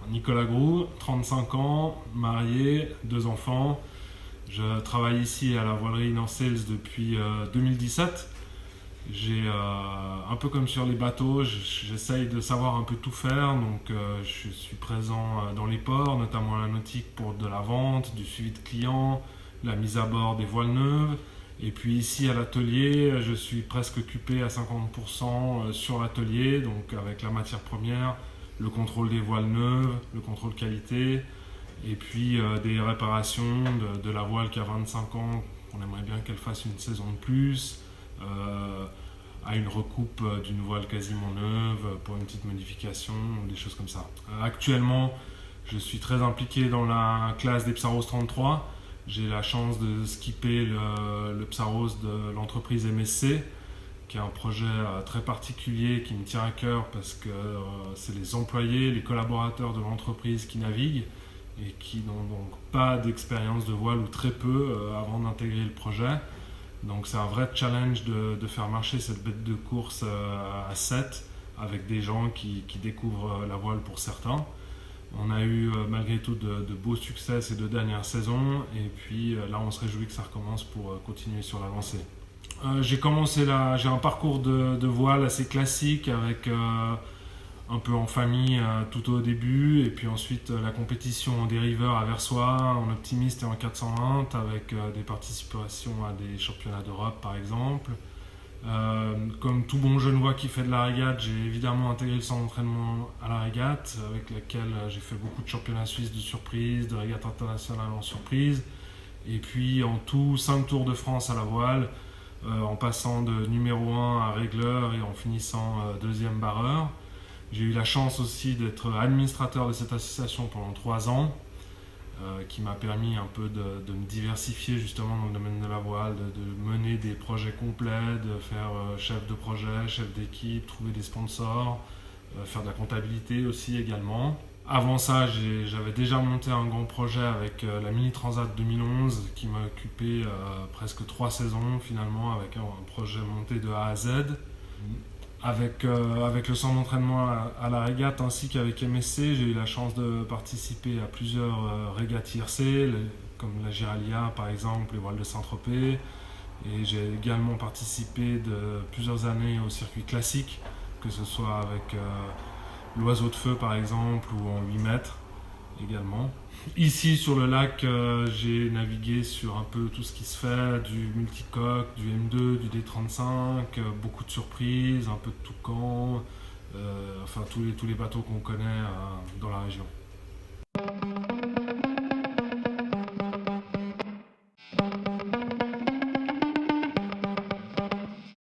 Nicolas Groux, 35 ans, marié, 2 enfants. Je travaille ici à la voilerie North-Sales depuis 2017. Un peu comme sur les bateaux, j'essaye de savoir un peu tout faire. Donc, je suis présent dans les ports, notamment à la nautique pour de la vente, du suivi de clients, la mise à bord des voiles neuves. Et puis ici à l'atelier, je suis presque occupé à 50% sur l'atelier, donc avec la matière première, le contrôle des voiles neuves, le contrôle qualité, et puis des réparations de la voile qui a 25 ans, on aimerait bien qu'elle fasse une saison de plus, à une recoupe d'une voile quasiment neuve pour une petite modification, des choses comme ça. Actuellement, je suis très impliqué dans la classe des Psaros 33. J'ai la chance de skipper le Psaros de l'entreprise MSC, qui est un projet très particulier qui me tient à cœur parce que c'est les employés, les collaborateurs de l'entreprise qui naviguent et qui n'ont donc pas d'expérience de voile ou très peu avant d'intégrer le projet. Donc c'est un vrai challenge de faire marcher cette bête de course à 7 avec des gens qui découvrent la voile pour certains. On a eu malgré tout de beaux succès ces 2 dernières saisons et puis là on se réjouit que ça recommence pour continuer sur la lancée. J'ai un parcours de voile assez classique avec un peu en famille tout au début et puis ensuite la compétition en dériveur à Versoix, en optimiste et en 420 avec des participations à des championnats d'Europe par exemple. Comme tout bon Genevois qui fait de la régate, j'ai évidemment intégré le centre d'entraînement à la régate avec laquelle j'ai fait beaucoup de championnats suisses de surprise, de régate internationale en surprise et puis en tout 5 tours de France à la voile. En passant de numéro 1 à régleur et en finissant deuxième barreur. J'ai eu la chance aussi d'être administrateur de cette association pendant 3 ans, qui m'a permis un peu de me diversifier justement dans le domaine de la voile, de mener des projets complets, de faire chef de projet, chef d'équipe, trouver des sponsors, faire de la comptabilité aussi également. Avant ça, j'avais déjà monté un grand projet avec la Mini Transat 2011 qui m'a occupé presque 3 saisons finalement avec un projet monté de A à Z. Avec le centre d'entraînement à la régate ainsi qu'avec MSC, j'ai eu la chance de participer à plusieurs régates IRC, comme la Giralia par exemple, les voiles de Saint-Tropez. Et j'ai également participé de plusieurs années au circuit classique, que ce soit avec l'oiseau de feu par exemple ou en 8 mètres également. Ici sur le lac, j'ai navigué sur un peu tout ce qui se fait, du multicoque, du M2, du D35, beaucoup de surprises, un peu de Toucan, enfin tous les bateaux qu'on connaît dans la région.